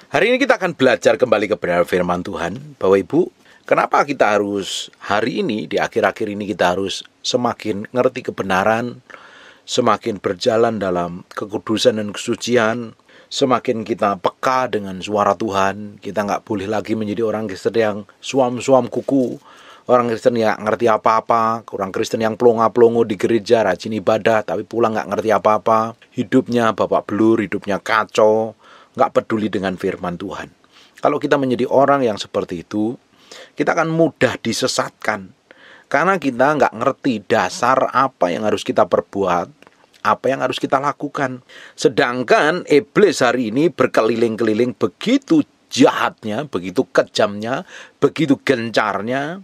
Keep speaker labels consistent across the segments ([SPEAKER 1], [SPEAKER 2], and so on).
[SPEAKER 1] Hari ini kita akan belajar kembali kebenaran firman Tuhan. Bapak Ibu, kenapa kita harus hari ini, di akhir-akhir ini kita harus semakin ngerti kebenaran, semakin berjalan dalam kekudusan dan kesucian, semakin kita peka dengan suara Tuhan. Kita nggak boleh lagi menjadi orang Kristen yang suam-suam kuku, orang Kristen yang ngerti apa-apa, orang Kristen yang pelongo-pelongo di gereja, rajin ibadah, tapi pulang nggak ngerti apa-apa. Hidupnya babak belur, hidupnya kacau, nggak peduli dengan firman Tuhan. Kalau kita menjadi orang yang seperti itu, kita akan mudah disesatkan. Karena kita nggak ngerti dasar apa yang harus kita perbuat, apa yang harus kita lakukan. Sedangkan iblis hari ini berkeliling-keliling begitu jahatnya, begitu kejamnya, begitu gencarnya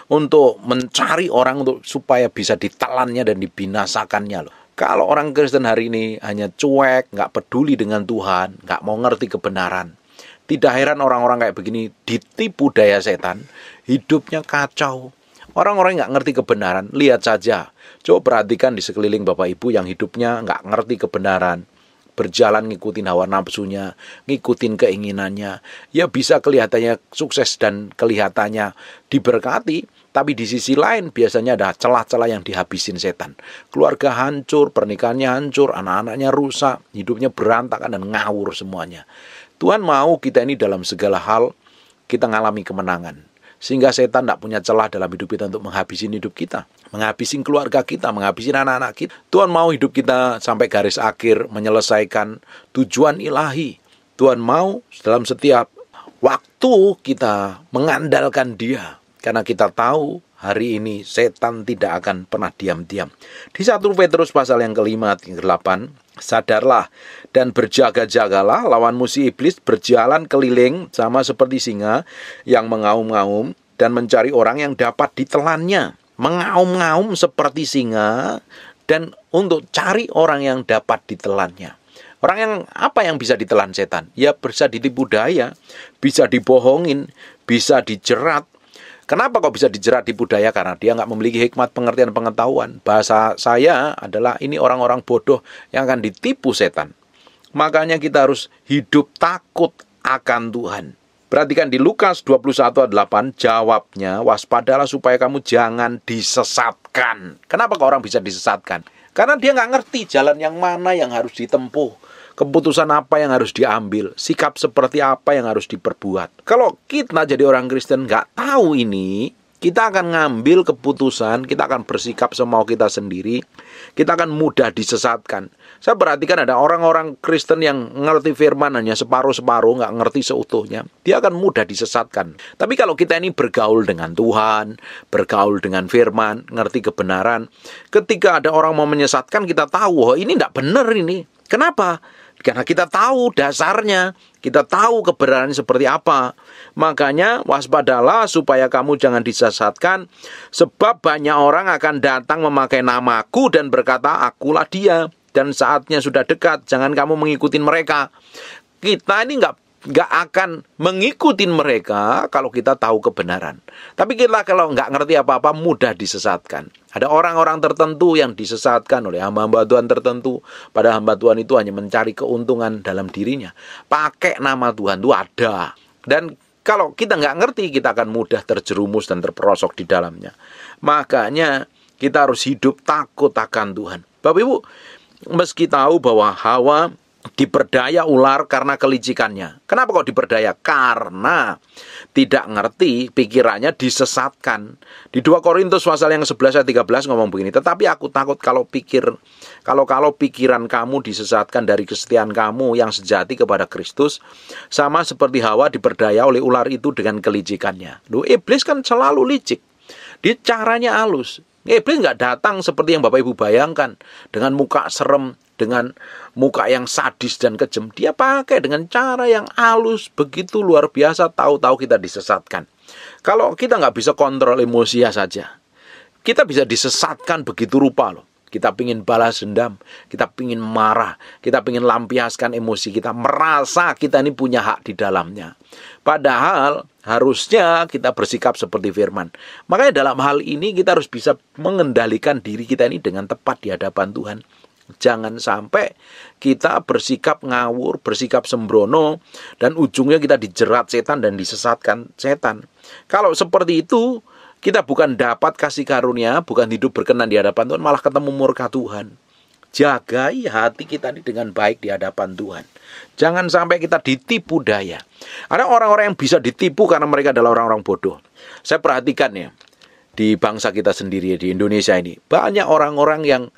[SPEAKER 1] untuk mencari orang untuk supaya bisa ditelannya dan dibinasakannya loh. Kalau orang Kristen hari ini hanya cuek, nggak peduli dengan Tuhan, nggak mau ngerti kebenaran, tidak heran orang-orang kayak begini ditipu daya setan, hidupnya kacau. Orang-orang nggak ngerti kebenaran, lihat saja. Coba perhatikan di sekeliling Bapak Ibu yang hidupnya nggak ngerti kebenaran, berjalan ngikutin hawa nafsunya, ngikutin keinginannya. Ya bisa kelihatannya sukses dan kelihatannya diberkati, tapi di sisi lain biasanya ada celah-celah yang dihabisin setan. Keluarga hancur, pernikahannya hancur, anak-anaknya rusak, hidupnya berantakan dan ngawur semuanya. Tuhan mau kita ini dalam segala hal kita ngalami kemenangan. Sehingga setan tidak punya celah dalam hidup kita untuk menghabisin hidup kita, menghabisin keluarga kita, menghabisin anak-anak kita. Tuhan mau hidup kita sampai garis akhir menyelesaikan tujuan ilahi. Tuhan mau dalam setiap waktu kita mengandalkan Dia. Karena kita tahu hari ini setan tidak akan pernah diam-diam. Di 1 Petrus pasal yang kelima, 8, sadarlah dan berjaga-jagalah, lawan musuh iblis berjalan keliling sama seperti singa yang mengaum-ngaum dan mencari orang yang dapat ditelannya. Mengaum-ngaum seperti singa dan untuk cari orang yang dapat ditelannya. Orang yang apa yang bisa ditelan setan? Ya bisa ditipu daya, bisa dibohongin, bisa dijerat. Kenapa kok bisa dijerat di budaya? Karena dia nggak memiliki hikmat, pengertian, pengetahuan. Bahasa saya adalah ini orang-orang bodoh yang akan ditipu setan. Makanya kita harus hidup takut akan Tuhan. Perhatikan di Lukas 21:8, jawabnya, waspadalah supaya kamu jangan disesatkan. Kenapa kok orang bisa disesatkan? Karena dia nggak ngerti jalan yang mana yang harus ditempuh. Keputusan apa yang harus diambil, sikap seperti apa yang harus diperbuat. Kalau kita jadi orang Kristen nggak tahu ini, kita akan ngambil keputusan, kita akan bersikap semau kita sendiri, kita akan mudah disesatkan. Saya perhatikan ada orang-orang Kristen yang ngerti firman hanya separuh-separuh, nggak ngerti seutuhnya, dia akan mudah disesatkan. Tapi kalau kita ini bergaul dengan Tuhan, bergaul dengan firman, ngerti kebenaran, ketika ada orang mau menyesatkan, kita tahu, oh ini nggak benar ini. Kenapa? Karena kita tahu dasarnya, kita tahu kebenaran seperti apa. Makanya waspadalah supaya kamu jangan disesatkan, sebab banyak orang akan datang memakai namaku dan berkata, akulah dia. Dan saatnya sudah dekat, jangan kamu mengikuti mereka. Kita ini nggak akan mengikuti mereka kalau kita tahu kebenaran. Tapi kita kalau nggak ngerti apa-apa mudah disesatkan. Ada orang-orang tertentu yang disesatkan oleh hamba-hamba Tuhan tertentu. Pada hamba Tuhan itu hanya mencari keuntungan dalam dirinya. Pakai nama Tuhan itu ada. Dan kalau kita nggak ngerti, kita akan mudah terjerumus dan terperosok di dalamnya. Makanya kita harus hidup takut akan Tuhan. Bapak Ibu, meski tahu bahwa Hawa diperdaya ular karena kelicikannya. Kenapa kok diperdaya? Karena tidak ngerti, pikirannya disesatkan. Di 2 Korintus pasal yang 11 ayat 13 ngomong begini, tetapi aku takut kalau pikiran kamu disesatkan dari kesetiaan kamu yang sejati kepada Kristus, sama seperti Hawa diperdaya oleh ular itu dengan kelicikannya. Iblis kan selalu licik. Dia caranya halus. Iblis nggak datang seperti yang Bapak Ibu bayangkan, dengan muka serem, dengan muka yang sadis dan kejam. Dia pakai dengan cara yang halus, begitu luar biasa, tahu-tahu kita disesatkan. Kalau kita nggak bisa kontrol emosi saja, kita bisa disesatkan begitu rupa loh. Kita pingin balas dendam, kita pingin marah, kita pingin lampiaskan emosi kita, merasa kita ini punya hak di dalamnya. Padahal harusnya kita bersikap seperti firman. Makanya dalam hal ini kita harus bisa mengendalikan diri kita ini dengan tepat di hadapan Tuhan. Jangan sampai kita bersikap ngawur, bersikap sembrono, dan ujungnya kita dijerat setan dan disesatkan setan. Kalau seperti itu, kita bukan dapat kasih karunia, bukan hidup berkenan di hadapan Tuhan, malah ketemu murka Tuhan. Jagai hati kita ini dengan baik di hadapan Tuhan. Jangan sampai kita ditipu daya. Ada orang-orang yang bisa ditipu karena mereka adalah orang-orang bodoh. Saya perhatikan ya, di bangsa kita sendiri, di Indonesia ini, banyak orang-orang yang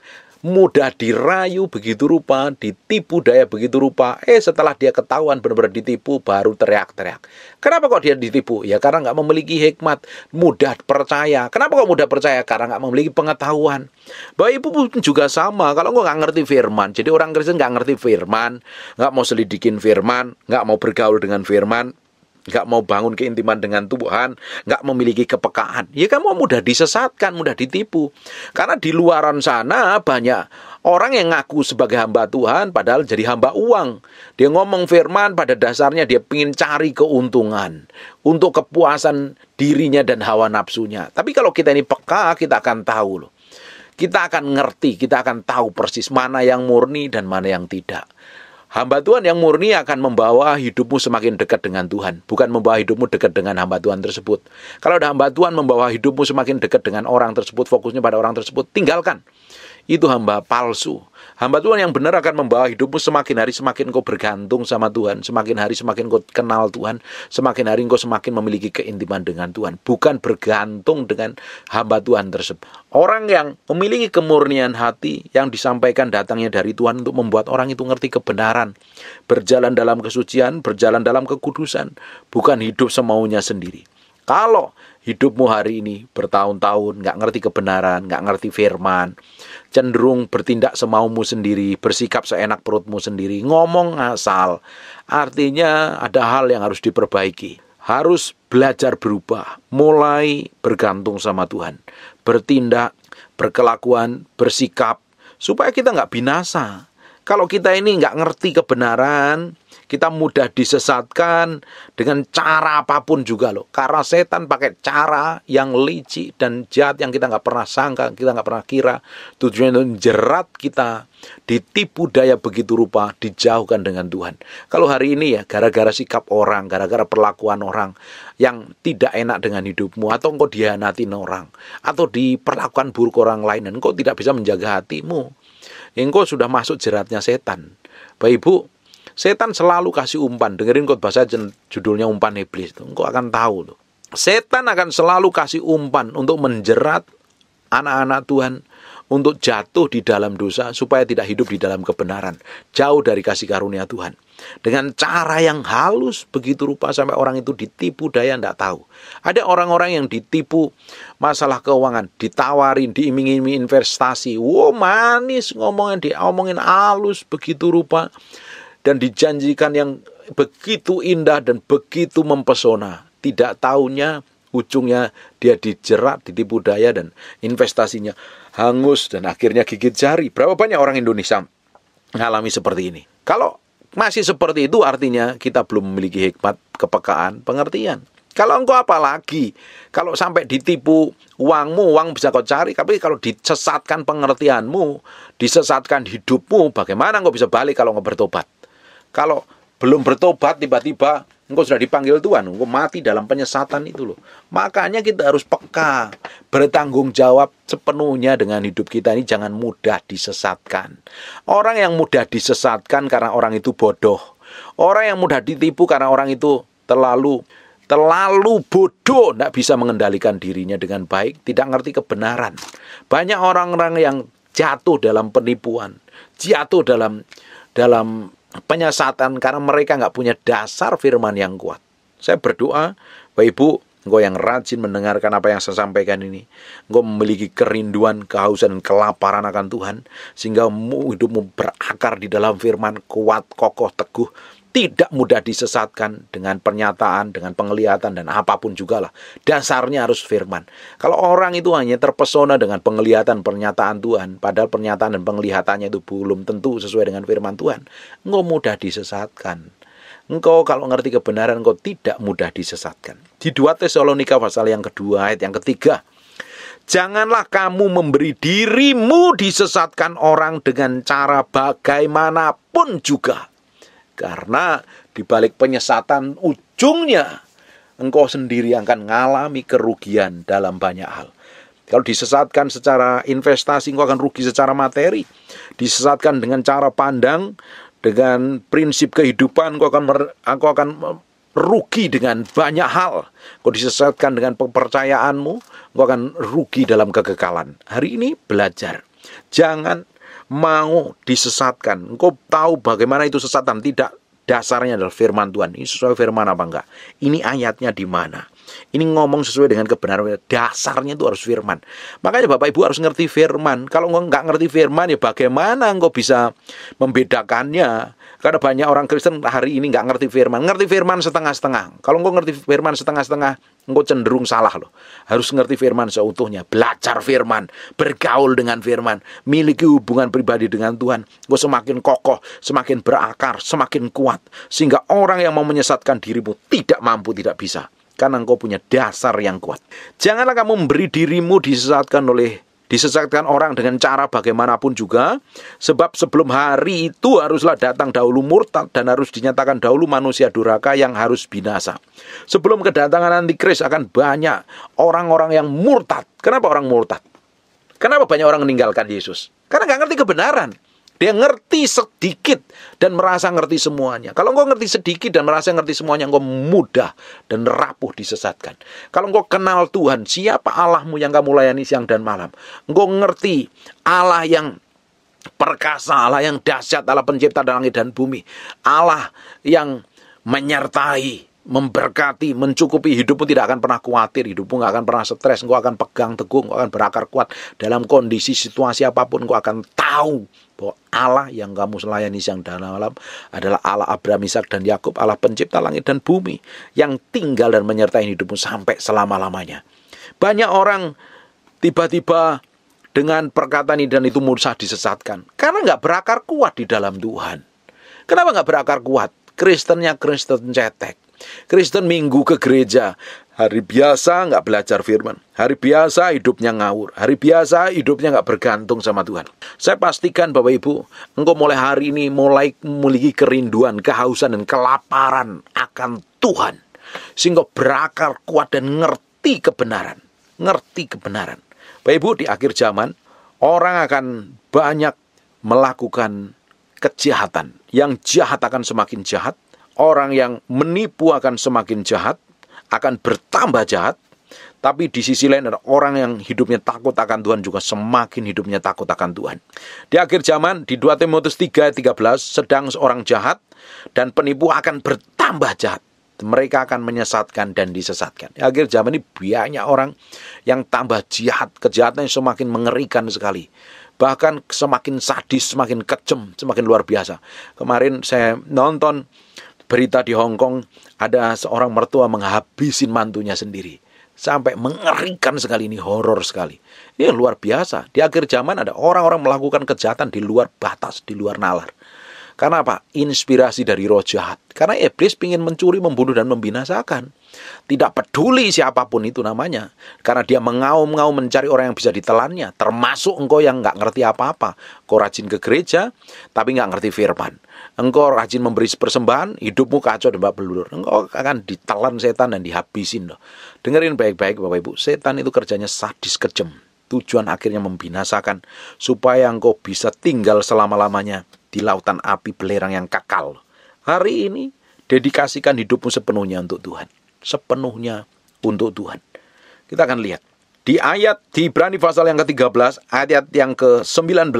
[SPEAKER 1] mudah dirayu begitu rupa, ditipu daya begitu rupa. Setelah dia ketahuan benar-benar ditipu, baru teriak-teriak. Kenapa kok dia ditipu? Ya karena nggak memiliki hikmat, mudah percaya. Kenapa kok mudah percaya? Karena nggak memiliki pengetahuan. Bapak Ibu pun juga sama. Kalau nggak ngerti firman, jadi orang Kristen nggak ngerti firman, nggak mau selidikin firman, nggak mau bergaul dengan firman, nggak mau bangun keintiman dengan Tuhan, nggak memiliki kepekaan, ya kamu mudah disesatkan, mudah ditipu. Karena di luaran sana banyak orang yang ngaku sebagai hamba Tuhan, padahal jadi hamba uang. Dia ngomong firman, pada dasarnya dia ingin cari keuntungan untuk kepuasan dirinya dan hawa nafsunya. Tapi kalau kita ini peka, kita akan tahu loh. Kita akan ngerti, kita akan tahu persis mana yang murni dan mana yang tidak. Hamba Tuhan yang murni akan membawa hidupmu semakin dekat dengan Tuhan, bukan membawa hidupmu dekat dengan hamba Tuhan tersebut. Kalau ada hamba Tuhan membawa hidupmu semakin dekat dengan orang tersebut, fokusnya pada orang tersebut, tinggalkan. Itu hamba palsu. Hamba Tuhan yang benar akan membawa hidupmu semakin hari semakin kau bergantung sama Tuhan, semakin hari semakin kau kenal Tuhan, semakin hari kau semakin memiliki keintiman dengan Tuhan, bukan bergantung dengan hamba Tuhan tersebut. Orang yang memiliki kemurnian hati yang disampaikan datangnya dari Tuhan untuk membuat orang itu ngerti kebenaran, berjalan dalam kesucian, berjalan dalam kekudusan, bukan hidup semaunya sendiri. Kalau hidupmu hari ini bertahun-tahun nggak ngerti kebenaran, nggak ngerti firman, cenderung bertindak semaumu sendiri, bersikap seenak perutmu sendiri, ngomong ngasal, artinya ada hal yang harus diperbaiki. Harus belajar berubah, mulai bergantung sama Tuhan, bertindak, berkelakuan, bersikap, supaya kita nggak binasa. Kalau kita ini nggak ngerti kebenaran, kita mudah disesatkan dengan cara apapun juga loh. Karena setan pakai cara yang licik dan jahat yang kita nggak pernah sangka, kita nggak pernah kira. Tujuannya untuk menjerat kita, ditipu daya begitu rupa, dijauhkan dengan Tuhan. Kalau hari ini ya, gara-gara sikap orang, gara-gara perlakuan orang yang tidak enak dengan hidupmu, atau engkau dihianatin orang, atau diperlakukan buruk orang lain, dan engkau tidak bisa menjaga hatimu, engkau sudah masuk jeratnya setan. Bapak Ibu, setan selalu kasih umpan. Dengerin khotbah saya judulnya umpan iblis. Engkau akan tahu loh. Setan akan selalu kasih umpan untuk menjerat anak-anak Tuhan untuk jatuh di dalam dosa supaya tidak hidup di dalam kebenaran, jauh dari kasih karunia Tuhan. Dengan cara yang halus begitu rupa sampai orang itu ditipu daya tidak tahu. Ada orang-orang yang ditipu masalah keuangan, ditawarin, diiming-iming investasi. Wow, manis ngomongin halus begitu rupa, dan dijanjikan yang begitu indah dan begitu mempesona. Tidak tahunya ujungnya dia dijerat, ditipu daya, dan investasinya hangus dan akhirnya gigit jari. Berapa banyak orang Indonesia mengalami seperti ini? Kalau masih seperti itu artinya kita belum memiliki hikmat, kepekaan, pengertian. Kalau engkau apalagi, kalau sampai ditipu uangmu, uang bisa kau cari, tapi kalau disesatkan pengertianmu, disesatkan hidupmu, bagaimana engkau bisa balik kalau engkau bertobat? Kalau belum bertobat, tiba-tiba engkau sudah dipanggil Tuhan, engkau mati dalam penyesatan itu loh. Makanya kita harus peka, bertanggung jawab sepenuhnya dengan hidup kita ini, jangan mudah disesatkan. Orang yang mudah disesatkan karena orang itu bodoh. Orang yang mudah ditipu karena orang itu terlalu bodoh, tidak bisa mengendalikan dirinya dengan baik, tidak ngerti kebenaran. Banyak orang-orang yang jatuh dalam penipuan, jatuh dalam penyesatan karena mereka nggak punya dasar firman yang kuat. Saya berdoa, Bapak Ibu, engkau yang rajin mendengarkan apa yang saya sampaikan ini, engkau memiliki kerinduan, kehausan, dan kelaparan akan Tuhan, sehingga hidupmu berakar di dalam firman, kuat, kokoh, teguh, tidak mudah disesatkan dengan pernyataan, dengan penglihatan, dan apapun juga lah. Dasarnya harus firman. Kalau orang itu hanya terpesona dengan penglihatan, pernyataan Tuhan, padahal pernyataan dan penglihatannya itu belum tentu sesuai dengan firman Tuhan, engkau mudah disesatkan. Engkau kalau ngerti kebenaran, engkau tidak mudah disesatkan. Di 2 Tesalonika pasal yang kedua, ayat yang ketiga, Janganlah kamu memberi dirimu disesatkan orang dengan cara bagaimanapun juga. Karena di balik penyesatan ujungnya engkau sendiri akan mengalami kerugian dalam banyak hal. Kalau disesatkan secara investasi, engkau akan rugi secara materi. Disesatkan dengan cara pandang, dengan prinsip kehidupan, engkau akan rugi dengan banyak hal. Engkau disesatkan dengan kepercayaanmu, engkau akan rugi dalam kekekalan. Hari ini belajar. Jangan mau disesatkan. Engkau tahu bagaimana itu sesatan. Tidak, dasarnya adalah firman Tuhan. Ini sesuai firman apa enggak? Ini ayatnya di mana? Ini ngomong sesuai dengan kebenaran. Dasarnya itu harus firman. Makanya Bapak Ibu harus ngerti firman. Kalau engkau nggak ngerti firman, ya bagaimana engkau bisa membedakannya? Karena banyak orang Kristen hari ini nggak ngerti firman. Ngerti firman setengah-setengah. Kalau engkau ngerti firman setengah-setengah, engkau cenderung salah loh. Harus ngerti firman seutuhnya. Belajar firman. Bergaul dengan firman. Miliki hubungan pribadi dengan Tuhan. Engkau semakin kokoh, semakin berakar, semakin kuat. Sehingga orang yang mau menyesatkan dirimu tidak mampu, tidak bisa. Karena engkau punya dasar yang kuat. Janganlah kamu memberi dirimu disesatkan orang dengan cara bagaimanapun juga. Sebab sebelum hari itu haruslah datang dahulu murtad, dan harus dinyatakan dahulu manusia durhaka yang harus binasa. Sebelum kedatangan Antikris akan banyak orang-orang yang murtad. Kenapa orang murtad? Kenapa banyak orang meninggalkan Yesus? Karena nggak ngerti kebenaran. Dia ngerti sedikit dan merasa ngerti semuanya. Kalau engkau ngerti sedikit dan merasa ngerti semuanya, engkau mudah dan rapuh disesatkan. Kalau engkau kenal Tuhan, siapa Allahmu yang kamu layani siang dan malam. Engkau ngerti Allah yang perkasa, Allah yang dahsyat, Allah pencipta langit dan bumi. Allah yang menyertai, memberkati, mencukupi. Hidupmu tidak akan pernah khawatir, hidupmu gak akan pernah stres. Engkau akan pegang teguh, engkau akan berakar kuat. Dalam kondisi situasi apapun, engkau akan tahu bahwa Allah yang kamu layani siang dan malam adalah Allah Abraham, Ishak dan Yakub, Allah pencipta langit dan bumi, yang tinggal dan menyertai hidupmu sampai selama-lamanya. Banyak orang tiba-tiba dengan perkataan ini dan itu mudah disesatkan karena gak berakar kuat di dalam Tuhan. Kenapa gak berakar kuat? Kristennya Kristen cetek. Kristen minggu ke gereja, hari biasa nggak belajar firman, hari biasa hidupnya ngawur, hari biasa hidupnya nggak bergantung sama Tuhan. Saya pastikan Bapak Ibu, engkau mulai hari ini mulai memiliki kerinduan, kehausan dan kelaparan akan Tuhan, sehingga berakar kuat dan ngerti kebenaran. Bapak Ibu, di akhir zaman orang akan banyak melakukan kejahatan. Yang jahat akan semakin jahat. Orang yang menipu akan semakin jahat, akan bertambah jahat. Tapi di sisi lain ada orang yang hidupnya takut akan Tuhan juga semakin hidupnya takut akan Tuhan. Di akhir zaman, di 2 Timotius 3:13, sedang seorang jahat dan penipu akan bertambah jahat. Mereka akan menyesatkan dan disesatkan. Di akhir zaman ini banyak orang yang tambah jahat, kejahatannya semakin mengerikan sekali. Bahkan semakin sadis, semakin kejam, semakin luar biasa. Kemarin saya nonton berita di Hong Kong, ada seorang mertua menghabisin mantunya sendiri. Sampai mengerikan sekali, ini horor sekali. Ini luar biasa. Di akhir zaman ada orang-orang melakukan kejahatan di luar batas, di luar nalar. Karena apa? Inspirasi dari roh jahat. Karena iblis ingin mencuri, membunuh, dan membinasakan. Tidak peduli siapapun itu namanya. Karena dia mengaum-ngaum mencari orang yang bisa ditelannya. Termasuk engkau yang nggak ngerti apa-apa. Kau rajin ke gereja, tapi nggak ngerti firman. Engkau rajin memberi persembahan, hidupmu kacau dan babak belur. Engkau akan ditelan setan dan dihabisin loh. Dengerin baik-baik Bapak Ibu. Setan itu kerjanya sadis kejam. Tujuan akhirnya membinasakan. Supaya engkau bisa tinggal selama-lamanya di lautan api belerang yang kekal. Hari ini, dedikasikan hidupmu sepenuhnya untuk Tuhan. Sepenuhnya untuk Tuhan. Kita akan lihat. Di ayat di Ibrani pasal yang ke-13, ayat yang ke-19.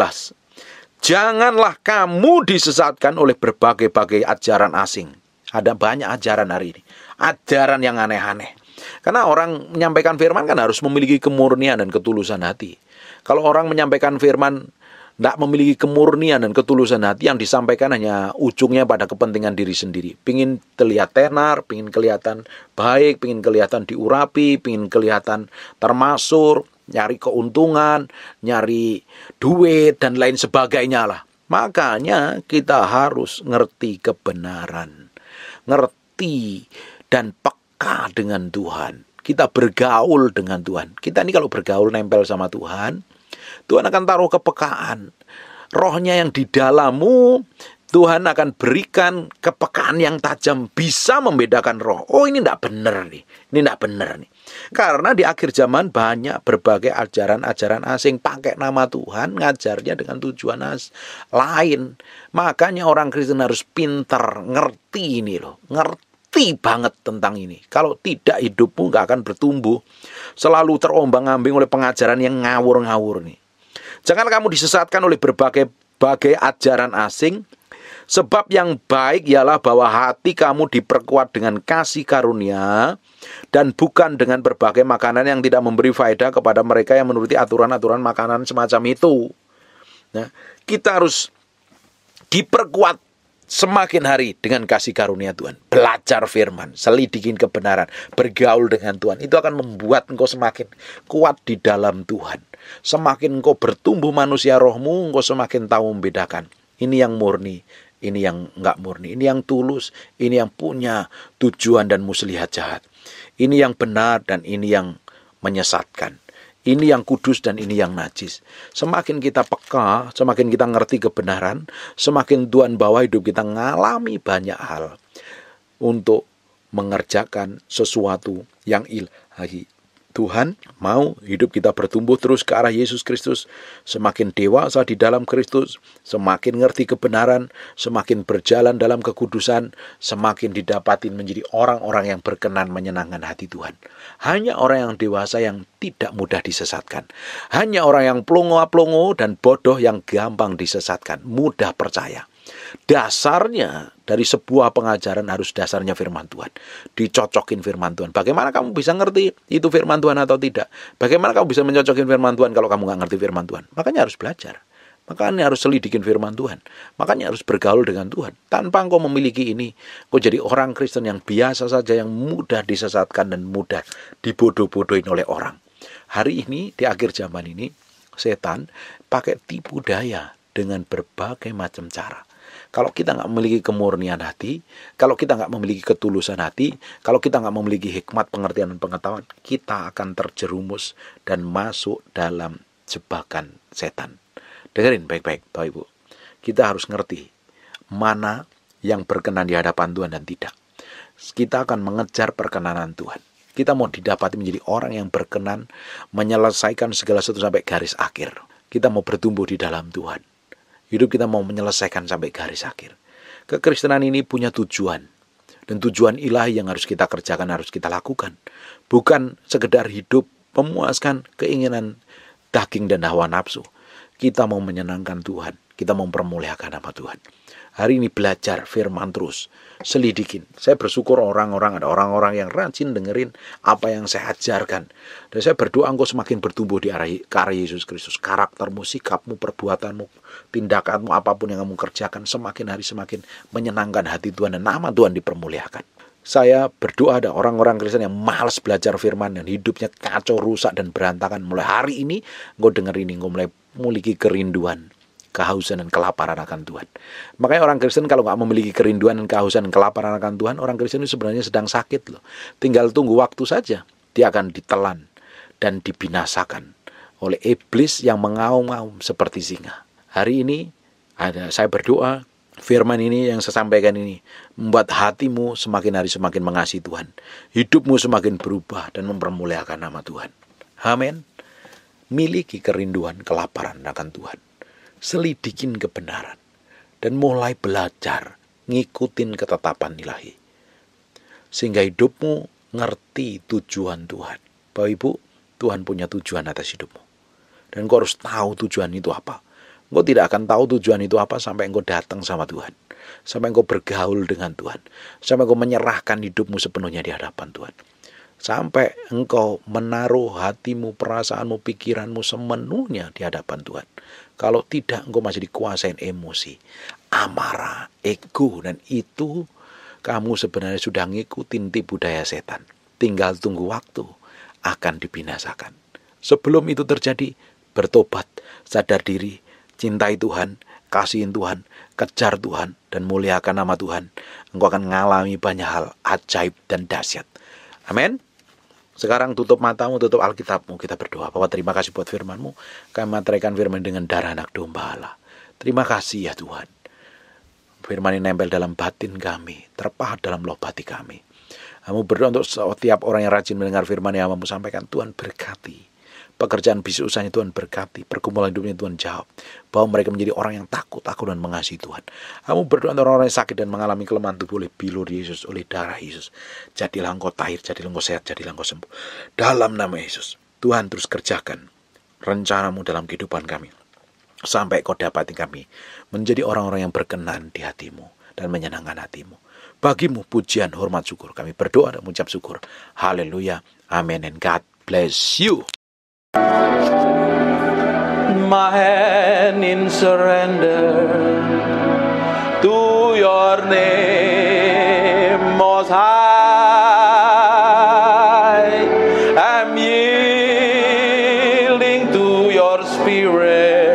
[SPEAKER 1] Janganlah kamu disesatkan oleh berbagai-bagai ajaran asing. Ada banyak ajaran hari ini. Ajaran yang aneh-aneh. Karena orang menyampaikan firman kan harus memiliki kemurnian dan ketulusan hati. Kalau orang menyampaikan firman tidak memiliki kemurnian dan ketulusan hati, yang disampaikan hanya ujungnya pada kepentingan diri sendiri. Pingin terlihat tenar, pingin kelihatan baik, pingin kelihatan diurapi, pingin kelihatan termasuk, nyari keuntungan, nyari duit, dan lain sebagainya lah. Makanya kita harus ngerti kebenaran. Ngerti dan peka dengan Tuhan. kita bergaul dengan Tuhan. Kita ini kalau bergaul nempel sama Tuhan, Tuhan akan taruh kepekaan. Rohnya yang di dalammu, Tuhan akan berikan kepekaan yang tajam, bisa membedakan roh. Oh, ini tidak benar nih. Ini tidak benar nih. Karena di akhir zaman banyak berbagai ajaran-ajaran asing pakai nama Tuhan, ngajarnya dengan tujuan lain. Makanya orang Kristen harus pintar, ngerti ini loh. Ngerti banget tentang ini. Kalau tidak, hidupmu nggak akan bertumbuh. Selalu terombang-ambing oleh pengajaran yang ngawur-ngawur nih. Jangan kamu disesatkan oleh berbagai ajaran asing. Sebab yang baik ialah bahwa hati kamu diperkuat dengan kasih karunia dan bukan dengan berbagai makanan yang tidak memberi faedah kepada mereka yang menuruti aturan-aturan makanan semacam itu. Nah, kita harus diperkuat semakin hari dengan kasih karunia Tuhan. Belajar firman, selidikin kebenaran, bergaul dengan Tuhan. Itu akan membuat engkau semakin kuat di dalam Tuhan. Semakin engkau bertumbuh manusia rohmu, engkau semakin tahu membedakan. Ini yang murni, ini yang enggak murni, ini yang tulus, ini yang punya tujuan dan muslihat jahat. Ini yang benar dan ini yang menyesatkan. Ini yang kudus dan ini yang najis. Semakin kita peka, semakin kita ngerti kebenaran, semakin Tuhan bawa hidup kita ngalami banyak hal untuk mengerjakan sesuatu yang ilahi. Tuhan mau hidup kita bertumbuh terus ke arah Yesus Kristus. Semakin dewasa di dalam Kristus, semakin ngerti kebenaran, semakin berjalan dalam kekudusan, semakin didapatin menjadi orang-orang yang berkenan menyenangkan hati Tuhan. Hanya orang yang dewasa yang tidak mudah disesatkan. Hanya orang yang plongo-plongo dan bodoh yang gampang disesatkan, mudah percaya. Dasarnya dari sebuah pengajaran harus dasarnya firman Tuhan. Dicocokin firman Tuhan. Bagaimana kamu bisa ngerti itu firman Tuhan atau tidak? Bagaimana kamu bisa mencocokin firman Tuhan kalau kamu nggak ngerti firman Tuhan? Makanya harus belajar. Makanya harus selidikin firman Tuhan. Makanya harus bergaul dengan Tuhan. Tanpa engkau memiliki ini, engkau jadi orang Kristen yang biasa saja, yang mudah disesatkan dan mudah dibodoh-bodohin oleh orang. Hari ini, di akhir zaman ini, setan pakai tipu daya dengan berbagai macam cara. Kalau kita nggak memiliki kemurnian hati, kalau kita nggak memiliki ketulusan hati, kalau kita nggak memiliki hikmat, pengertian, dan pengetahuan, kita akan terjerumus dan masuk dalam jebakan setan. Dengerin baik-baik, Bapak Ibu. Kita harus ngerti mana yang berkenan di hadapan Tuhan dan tidak. Kita akan mengejar perkenanan Tuhan. Kita mau didapati menjadi orang yang berkenan, menyelesaikan segala sesuatu sampai garis akhir. Kita mau bertumbuh di dalam Tuhan. Hidup kita mau menyelesaikan sampai garis akhir. Kekristenan ini punya tujuan. Dan tujuan ilahi yang harus kita kerjakan, harus kita lakukan. Bukan sekedar hidup memuaskan keinginan daging dan hawa nafsu. Kita mau menyenangkan Tuhan. Kita mau mempermuliakan nama Tuhan. Hari ini belajar firman terus. Selidikin. Saya bersyukur ada orang-orang yang rajin dengerin apa yang saya ajarkan. Dan saya berdoa engkau semakin bertumbuh ke arah Yesus Kristus. Karaktermu, sikapmu, perbuatanmu, tindakanmu, apapun yang kamu kerjakan, semakin hari semakin menyenangkan hati Tuhan dan nama Tuhan dipermuliakan. Saya berdoa ada orang-orang Kristen yang malas belajar firman dan hidupnya kacau, rusak dan berantakan. Mulai hari ini engkau denger ini, engkau mulai memiliki kerinduan, kehausan dan kelaparan akan Tuhan. Makanya orang Kristen kalau nggak memiliki kerinduan dan kehausan dan kelaparan akan Tuhan, orang Kristen itu sebenarnya sedang sakit loh. Tinggal tunggu waktu saja, dia akan ditelan dan dibinasakan oleh iblis yang mengaum-ngaum seperti singa. Hari ini saya berdoa, firman ini yang saya sampaikan ini membuat hatimu semakin hari semakin mengasihi Tuhan. Hidupmu semakin berubah dan mempermuliakan nama Tuhan. Amin. Miliki kerinduan, kelaparan akan Tuhan. Selidikin kebenaran dan mulai belajar ngikutin ketetapan ilahi sehingga hidupmu ngerti tujuan Tuhan. Bapak Ibu, Tuhan punya tujuan atas hidupmu dan engkau harus tahu tujuan itu apa. Engkau tidak akan tahu tujuan itu apa sampai engkau datang sama Tuhan, sampai engkau bergaul dengan Tuhan, sampai engkau menyerahkan hidupmu sepenuhnya di hadapan Tuhan, sampai engkau menaruh hatimu, perasaanmu, pikiranmu semenuhnya di hadapan Tuhan. Kalau tidak, engkau masih dikuasain emosi, amarah, ego, dan itu kamu sebenarnya sudah ngikutin tipu daya setan. Tinggal tunggu waktu, akan dibinasakan. Sebelum itu terjadi, bertobat, sadar diri, cintai Tuhan, kasihin Tuhan, kejar Tuhan, dan muliakan nama Tuhan. Engkau akan mengalami banyak hal ajaib dan dahsyat. Amin. Sekarang tutup matamu, tutup Alkitabmu, kita berdoa. Bapa, terima kasih buat firman-Mu. Kami materaikan firman dengan darah anak domba Allah. Terima kasih ya Tuhan. Firman ini nempel dalam batin kami, terpahat dalam loh batin kami. Kamu berdoa untuk setiap orang yang rajin mendengar firman yang kamu sampaikan. Tuhan berkati. Pekerjaan bisnis usahanya Tuhan berkati. Pergumulan hidupnya Tuhan jawab. Bahwa mereka menjadi orang yang takut dan mengasihi Tuhan. Kamu berdoa untuk orang-orang yang sakit dan mengalami kelemahan tubuh oleh bilur Yesus, oleh darah Yesus. Jadilah engkau tahir, jadilah engkau sehat, jadilah engkau sembuh. Dalam nama Yesus, Tuhan terus kerjakan rencanamu dalam kehidupan kami. Sampai kau dapati kami menjadi orang-orang yang berkenan di hatimu dan menyenangkan hatimu. Bagimu pujian, hormat, syukur. Kami berdoa dan mengucap syukur. Haleluya. Amin. And God bless you. My hand in surrender to your name most high. I'm yielding to your spirit,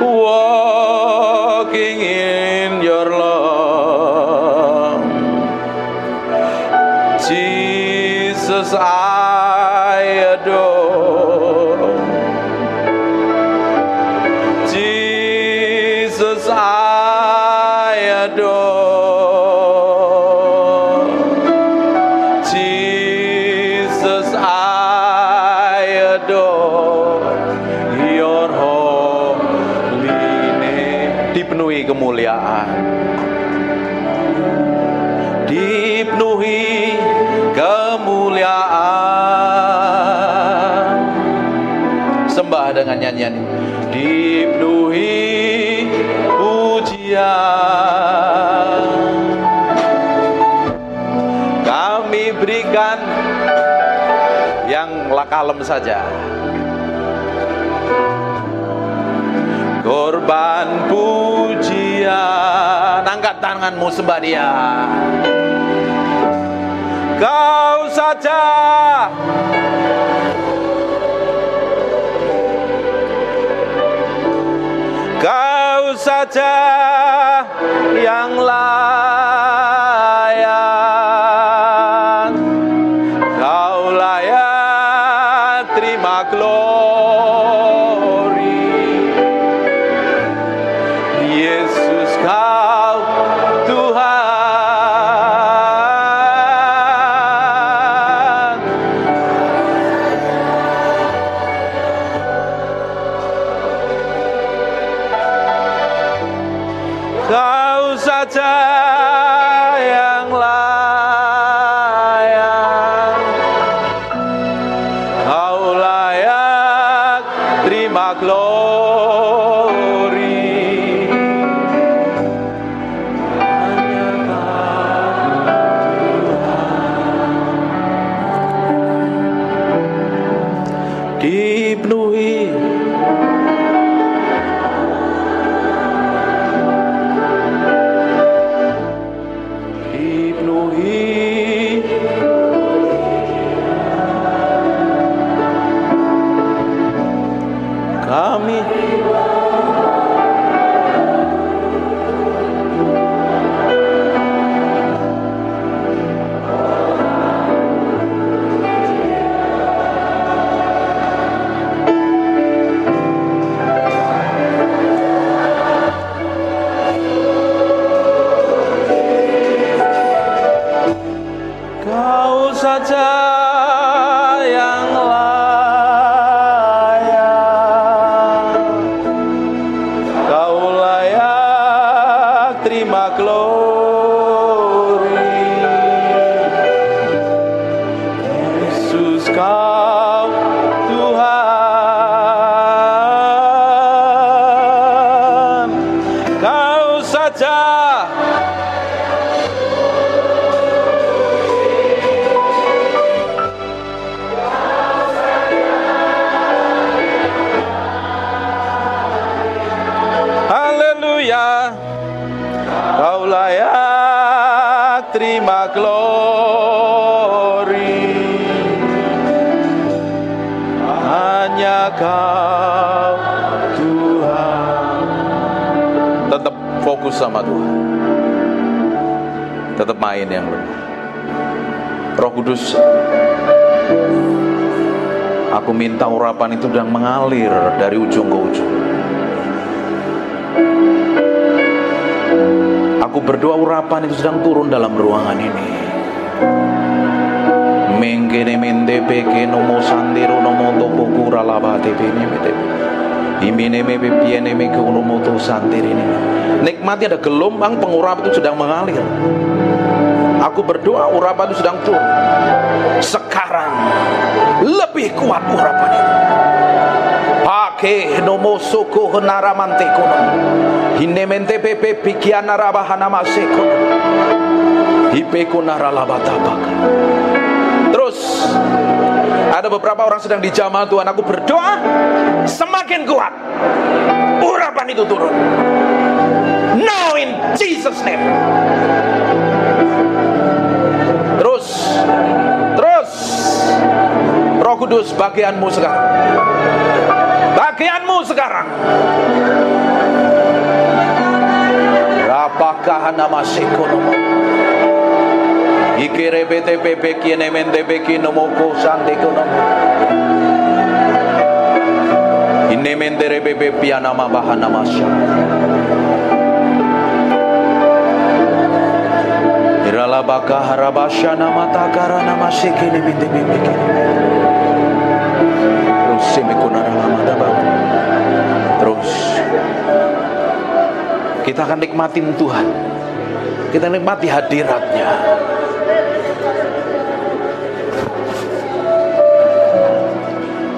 [SPEAKER 1] walking in your love. Jesus, I adore. Jesus, I adore. Jesus, I adore your holy name. Dipenuhi kemuliaan, dipenuhi kemuliaan. Sembah dengan nyanyian ini. Dipenuhi pujian. Kami berikan yang kalem saja. Korban pujian. Angkat tanganmu, sembah Dia. Kau saja yang layak. Kau layak terima glory. Yesus, kau Tuhan. Kau saja yang layak. Kau layak terima glory. Hanya Kau Tuhan. Dipenuhi kami. Kau saja yang layak. Kau layak terima glory. Yesus, kau Tuhan. Kau saja. Haleluya. Kau layak terima glory. Hanya Kau Tuhan. Tetap fokus sama Tuhan. Tetap main yang lemah. Roh Kudus, aku minta urapan itu sedang mengalir dari ujung ke ujung. Aku berdoa urapan itu sedang turun dalam ruangan ini. Mengkene mende peke nomo sandero nomo topo kura labate bene mete. Imine mebe piene meke nomo to sandirine. Nikmati ada gelombang pengurapan itu sedang mengalir. Aku berdoa urapan itu sedang turun. Sekarang lebih kuat urapan itu. Pake nomo soko henaramante kono. Hinemente pepe pikiana rabahana maseko. Hipeko naralabatabaka. Terus ada beberapa orang sedang dijamah Tuhan. Aku berdoa semakin kuat urapan itu turun. Now in Jesus name. Terus Roh Kudus, bagianmu sekarang. Bagianmu sekarang. Apakah nama sekonomo? Ikire bete pepe kiene mende beki nomo kosande konomo. Ine mende rebe piana mabahana masya. Irala baka harabasha nama takara nama sekene mende beki. Terus semekonara lama dabang. Terus kita akan nikmatin Tuhan. Kita nikmati hadiratnya.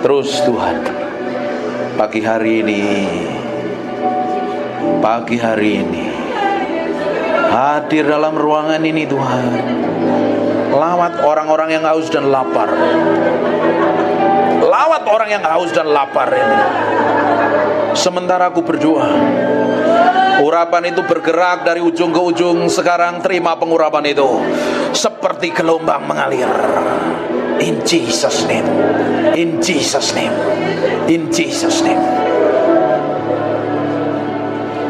[SPEAKER 1] Terus Tuhan, pagi hari ini hadir dalam ruangan ini Tuhan. Lawat orang-orang yang haus dan lapar. Lawat orang yang haus dan lapar ini. Sementara aku berdoa, urapan itu bergerak dari ujung ke ujung. Sekarang terima pengurapan itu seperti gelombang mengalir. In Jesus name. In Jesus name. In Jesus name.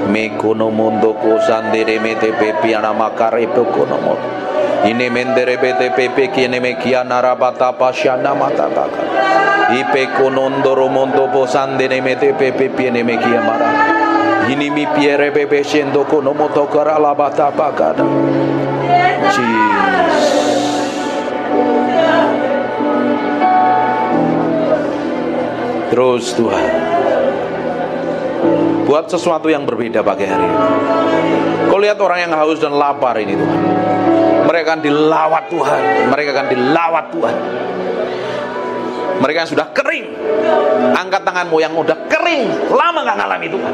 [SPEAKER 1] Mekono mondo ko sandere mete pepe ana makare pekono mo. Ine mendere bete pepe kiene mekiana rabata pasyana mata baka. Ipe konondoro mondo po sandere mete pepe piene mekia mara. Ini mi piere pepe shendo kono moto kara labata baka. Jesus. Terus Tuhan, buat sesuatu yang berbeda pagi hari ini. Kau lihat orang yang haus dan lapar ini Tuhan, mereka akan dilawat Tuhan. Mereka akan dilawat Tuhan. Mereka yang sudah kering, angkat tanganmu yang udah kering, lama gak ngalami Tuhan.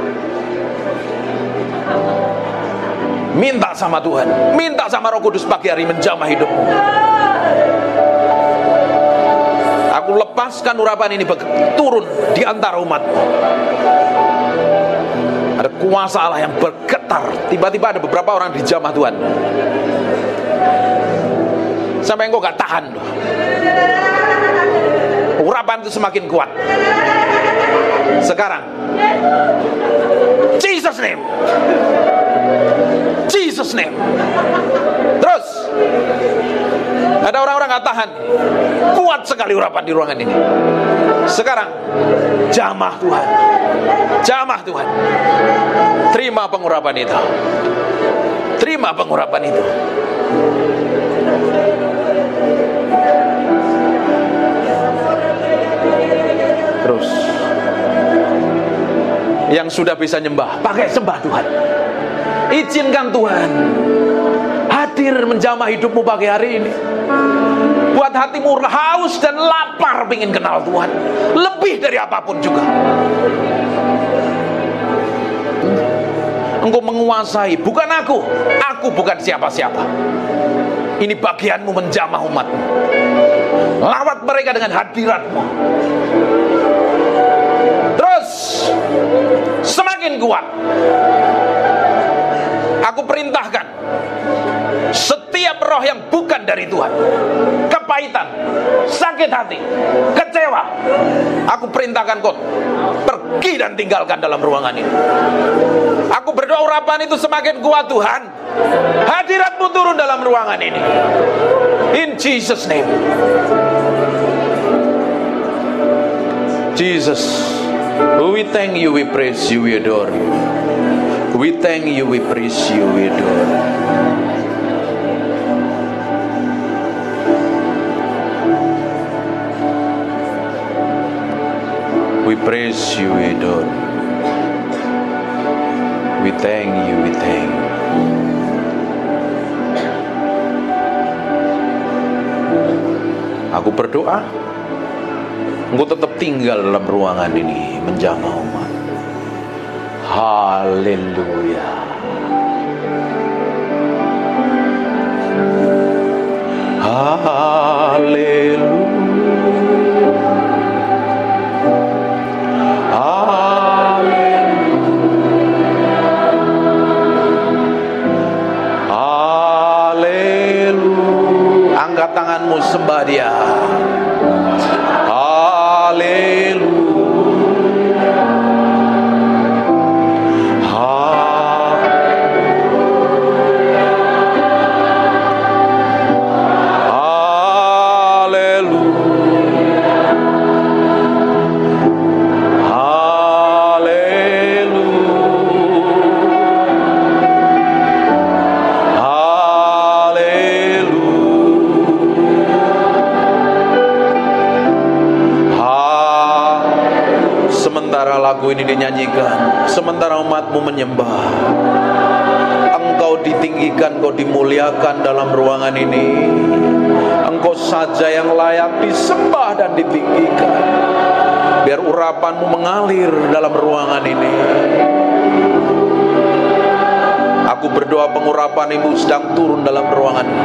[SPEAKER 1] Minta sama Tuhan, minta sama Roh Kudus pagi hari menjamah hidupmu. Aku lepaskan urapan ini turun di antara umatmu. Ada kuasa Allah yang bergetar. Tiba-tiba ada beberapa orang dijamah Tuhan, sampai engkau gak tahan. Urapan itu semakin kuat. Sekarang Jesus name. Jesus name. Terus ada orang-orang gak tahan. Kuat sekali urapan di ruangan ini. Sekarang jamah Tuhan. Jamah Tuhan. Terima pengurapan itu. Terima pengurapan itu. Terus yang sudah bisa nyembah, pakai sembah Tuhan. Izinkan Tuhan hadir menjamah hidupmu pagi hari ini. Buat hatimu haus dan lapar ingin kenal Tuhan lebih dari apapun juga. Engkau menguasai, bukan aku bukan siapa-siapa. Ini bagianmu menjamah umatmu. Lawat mereka dengan hadiratmu. Terus semakin kuat. Aku perintahkan setiap roh yang bukan dari Tuhan, kepahitan, sakit hati, kecewa, aku perintahkan kau pergi dan tinggalkan dalam ruangan ini. Aku berdoa urapan itu semakin kuat Tuhan. Hadiratmu turun dalam ruangan ini. In Jesus' name. Jesus, we thank you, we praise you, we adore you. We thank you, we praise you, we adore you. We praise you, we adore you. We thank you, we thank you. Aku berdoa, Engkau tetap tinggal dalam ruangan ini menjamah umat. Haleluya. Haleluya. Angkat tanganmu, sembah Dia. Lagu ini dinyanyikan, sementara umatmu menyembah, Engkau ditinggikan, Engkau dimuliakan dalam ruangan ini. Engkau saja yang layak disembah dan ditinggikan. Biar urapanmu mengalir dalam ruangan ini. Aku berdoa pengurapan-Mu sedang turun dalam ruangan ini.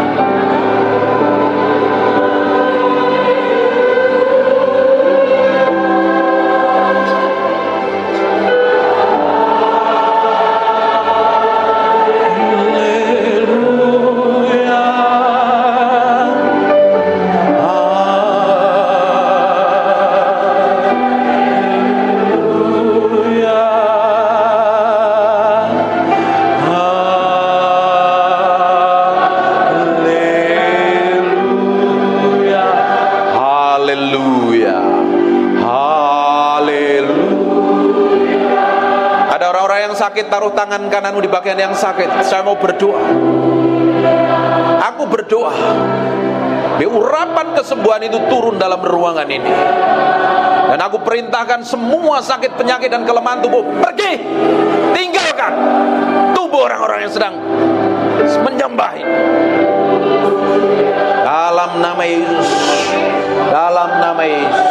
[SPEAKER 1] Sakit, taruh tangan kananmu di bagian yang sakit. Saya mau berdoa. Aku berdoa, biar urapan kesembuhan itu turun dalam ruangan ini. Dan aku perintahkan semua sakit, penyakit, dan kelemahan tubuh pergi, tinggalkan tubuh orang-orang yang sedang menyembah ini. Dalam nama Yesus, dalam nama Yesus.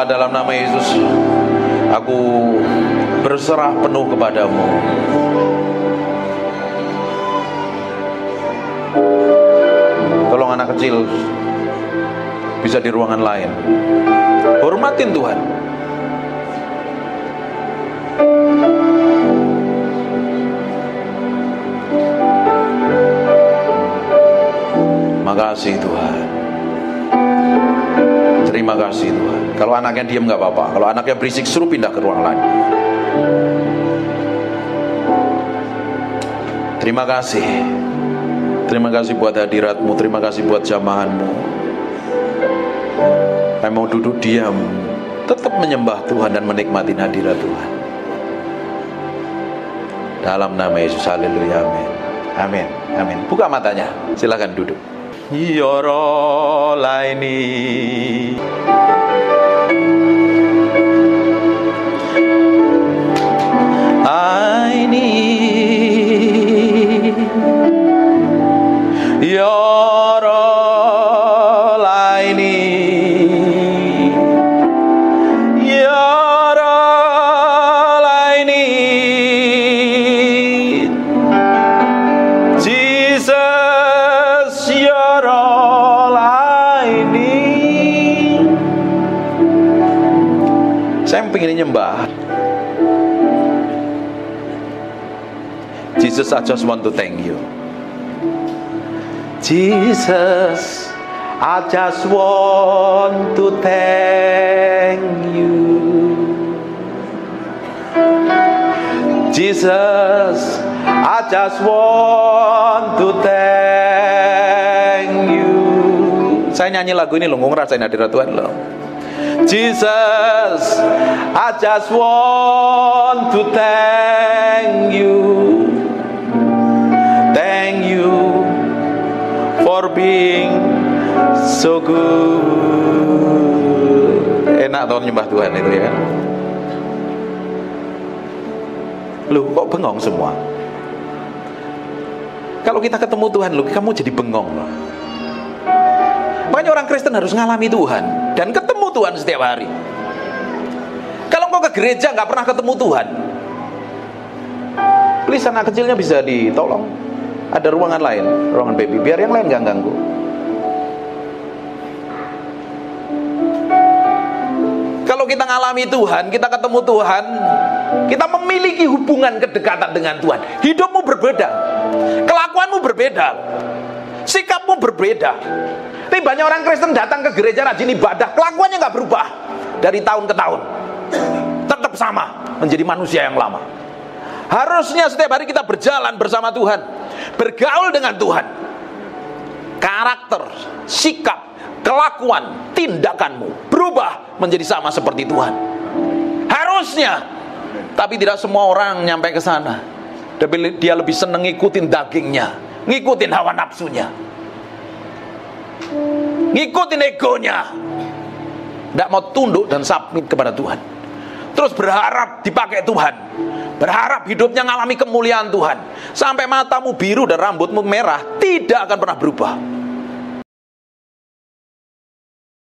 [SPEAKER 1] Dalam nama Yesus, aku berserah penuh kepadamu. Tolong anak kecil bisa di ruangan lain. Hormatin Tuhan. Makasih Tuhan. Terima kasih Tuhan. Kalau anaknya diam nggak apa-apa. Kalau anaknya berisik, suruh pindah ke ruang lain. Terima kasih. Terima kasih buat hadiratmu. Terima kasih buat jamahanmu. Saya mau duduk diam, tetap menyembah Tuhan dan menikmati hadirat Tuhan. Dalam nama Yesus, haleluya, amin. Amin, amin. Buka matanya, silakan duduk. Yoro laini aini yoro laini yoro laini pengen nyembah. Jesus, I just want to thank you. Jesus, I just want to thank you. Jesus, I just want to thank you. Saya nyanyi lagu ini loh, ngerasain hadirat Tuhan loh. Jesus, I just want to thank you. Thank you for being so good. Enak tau nyembah Tuhan itu ya. Loh, kok bengong semua? Kalau kita ketemu Tuhan, loh, kamu jadi bengong loh. Makanya orang Kristen harus ngalami Tuhan dan ketemu Tuhan setiap hari. Kalau kau ke gereja nggak pernah ketemu Tuhan, please anak kecilnya bisa ditolong. Ada ruangan lain, ruangan baby, biar yang lain nggak ganggu. Kalau kita ngalami Tuhan, kita ketemu Tuhan, kita memiliki hubungan kedekatan dengan Tuhan. Hidupmu berbeda, kelakuanmu berbeda, sikapmu berbeda. Tapi banyak orang Kristen datang ke gereja rajin ibadah, kelakuannya nggak berubah dari tahun ke tahun, tetap sama, menjadi manusia yang lama. Harusnya setiap hari kita berjalan bersama Tuhan, bergaul dengan Tuhan. Karakter, sikap, kelakuan, tindakanmu berubah menjadi sama seperti Tuhan. Harusnya. Tapi tidak semua orang nyampe ke sana. Dia lebih seneng ngikutin dagingnya, ngikutin hawa nafsunya, ngikutin egonya, tidak mau tunduk dan submit kepada Tuhan. Terus berharap dipakai Tuhan, berharap hidupnya ngalami kemuliaan Tuhan, sampai matamu biru dan rambutmu merah, tidak akan pernah berubah.